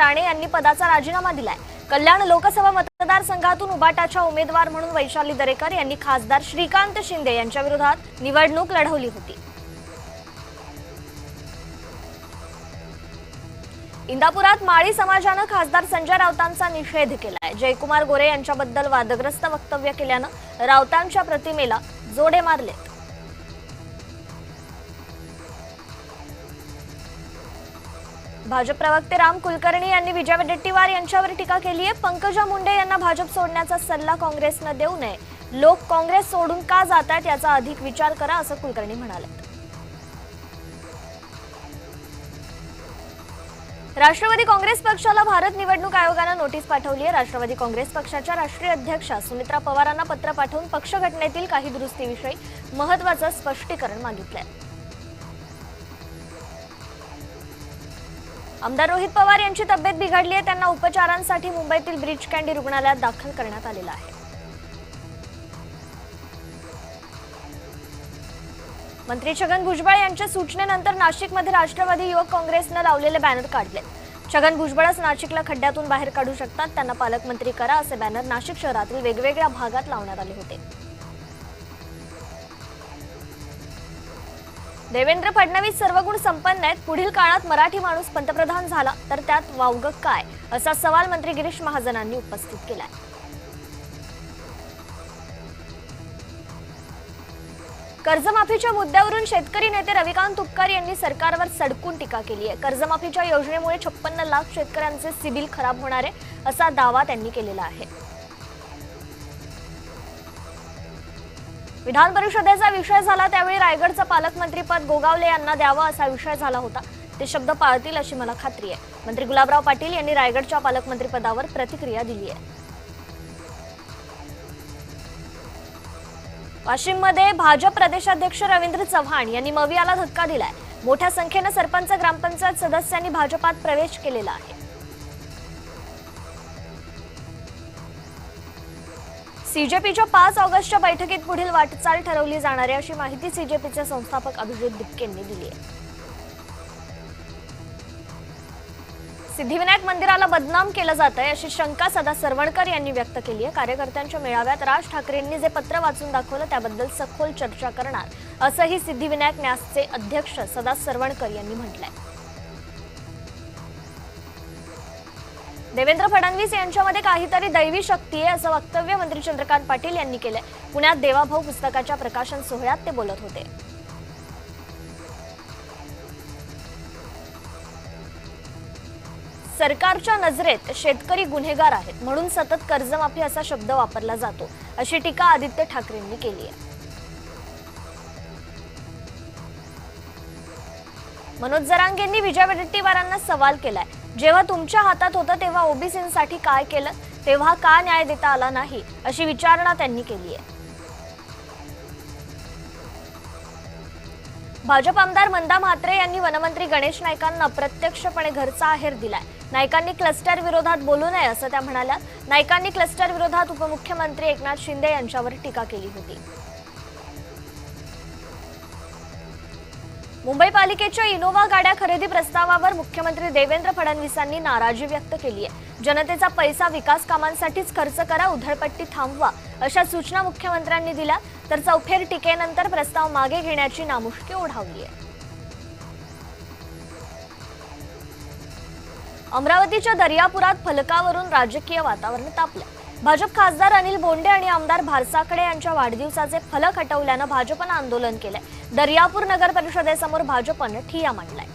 राणे यांनी पदाचा राजीनामा दिलाय। कल्याण लोकसभा मतदारसंघातून उबाटाच्या उमेदवार म्हणून वैशाली दरेकर यांनी खासदार श्रीकांत शिंदे यांच्या विरोधात निवडणूक लढवली होती। इंदापुरात माळी समाजानं खासदार संजय राऊतांचा निषेध केलाय। जयकुमार गोरे यांच्याबद्दल वादग्रस्त वक्तव्य केल्यानं राऊतांच्या प्रतिमेला जोडे मारले। भाजप प्रवक्ते राम कुलकर्णी यांनी विजय वडेट्टीवार यांच्यावर टीका केली आहे। पंकजा मुंडे यांना भाजप सोडण्याचा सल्ला काँग्रेसनं देऊ नये, लोक काँग्रेस सोडून का जातात याचा अधिक विचार करा, असं कुलकर्णी म्हणाले। राष्ट्रवादी काँग्रेस पक्षाला भारत निवडणूक आयोगानं नोटीस पाठवली आहे। राष्ट्रवादी काँग्रेस पक्षाच्या राष्ट्रीय अध्यक्षा सुमित्रा पवारांना पत्र पाठवून पक्ष घटनेतील काही दुरुस्तीविषयी महत्त्वाचं स्पष्टीकरण मागितलंय। आमदार रोहित पवार यांची तब्येत बिघडली आहे, त्यांना उपचारांसाठी मुंबईतील ब्रीच कँडी रुग्णालयात दाखल करण्यात आलेलं आहे। मंत्री छगन भुजबळ यांच्या सूचनेनंतर नाशिकमध्ये राष्ट्रवादी युवक काँग्रेसनं लावलेले बॅनर काढले। छगन भुजबळच नाशिकला खड्ड्यातून बाहेर काढू शकतात, त्यांना पालकमंत्री करा, असे बॅनर नाशिक शहरातील वेगवेगळ्या भागात लावण्यात आले होते। देवेंद्र फडणवीस सर्वगुण संपन्न आहेत, पुढील काळात मराठी माणूस पंतप्रधान झाला तर त्यात वावगं काय, असा सवाल मंत्री गिरीश महाजनांनी उपस्थित केलाय। कर्जमाफीच्या मुद्द्यावरून शेतकरी नेते रविकांत तुपकर यांनी सरकारवर सडकून टीका केली आहे। कर्जमाफीच्या योजनेमुळे 56 लाख शेतकऱ्यांचे सिबिल खराब होणार आहे, असा दावा त्यांनी केलेला आहे। विधान परिषदेचा विषय झाला त्यावेळी रायगडचं पालकमंत्रीपद गोगावले यांना द्यावं असा विषय झाला होता, ते शब्द पाळतील अशी मला खात्री आहे। मंत्री गुलाबराव पाटील यांनी रायगडच्या पालकमंत्रीपदावर प्रतिक्रिया दिली आहे। वाशिममध्ये भाजप प्रदेशाध्यक्ष रवींद्र चव्हाण यांनी मवियाला धक्का दिलाय। मोठ्या संख्येने सरपंच ग्रामपंचायत सदस्यांनी भाजपात प्रवेश केलेला आहे। सीजेपीच्या 5 ऑगस्टच्या बैठकीत पुढील वाटचाल ठरवली जाणार आहे, अशी माहिती सीजेपीचे संस्थापक अभिजित दिपकेंनी दिली आहे। सिद्धिविनायक मंदिराला बदनाम केलं जातंय अशी शंका सदा सरवणकर यांनी व्यक्त केली आहे। कार्यकर्त्यांच्या मेळाव्यात राज ठाकरेंनी जे पत्र वाचून दाखवलं त्याबद्दल सखोल चर्चा करणार, असंही सिद्धिविनायक न्यासचे अध्यक्ष सदा सरवणकर यांनी म्हटलंय। देवेंद्र फडणवीस यांच्यामध्ये काहीतरी दैवी शक्ती आहे, असं वक्तव्य मंत्री चंद्रकांत पाटील यांनी केलंय। पुण्यात देवाभाऊ पुस्तकाच्या प्रकाशन सोहळ्यात ते बोलत होते। सरकारच्या नजरेत शेतकरी गुन्हेगार आहेत म्हणून सतत कर्जमाफी असा शब्द वापरला जातो, अशी टीका आदित्य ठाकरेंनी केली आहे। मनोज जरांगेंनी विजय वडेट्टीवारांना सवाल केलाय, जेव्हा तुमच्या हातात होतं तेव्हा ओबीसींसाठी काय केलं, तेव्हा का न्याय देता आला नाही, अशी विचारणा त्यांनी केली आहे। भाजप आमदार मंदा म्हात्रे यांनी वनमंत्री गणेश नाईकांना अप्रत्यक्षपणे घरचा आहेर दिलाय। नाईकांनी क्लस्टर विरोधात बोलू नये असं त्या म्हणाल्या। नाईकांनी क्लस्टर विरोधात उपमुख्यमंत्री एकनाथ शिंदे यांच्यावर टीका केली होती। मुंबई पालिकेच्या इनोव्हा गाड्या खरेदी प्रस्तावावर मुख्यमंत्री देवेंद्र फडणवीसांनी नाराजी व्यक्त केली आहे। जनतेचा पैसा विकास कामांसाठीच खर्च करा, उधळपट्टी थांबवा, अशा सूचना मुख्यमंत्र्यांनी दिल्या, तर चौफेर टीकेनंतर प्रस्ताव मागे घेण्याची नामुष्की ओढावली आहे। अमरावतीच्या दर्यापुरात फलकावरून राजकीय वातावरण तापलं। भाजप खासदार अनिल बोंडे आणि आमदार भारसाकडे यांच्या वाढदिवसाचे फलक हटवल्यानं भाजपनं आंदोलन केलंय। दर्यापूर नगर परिषदेसमोर भाजपनं ठिय्या मांडलाय।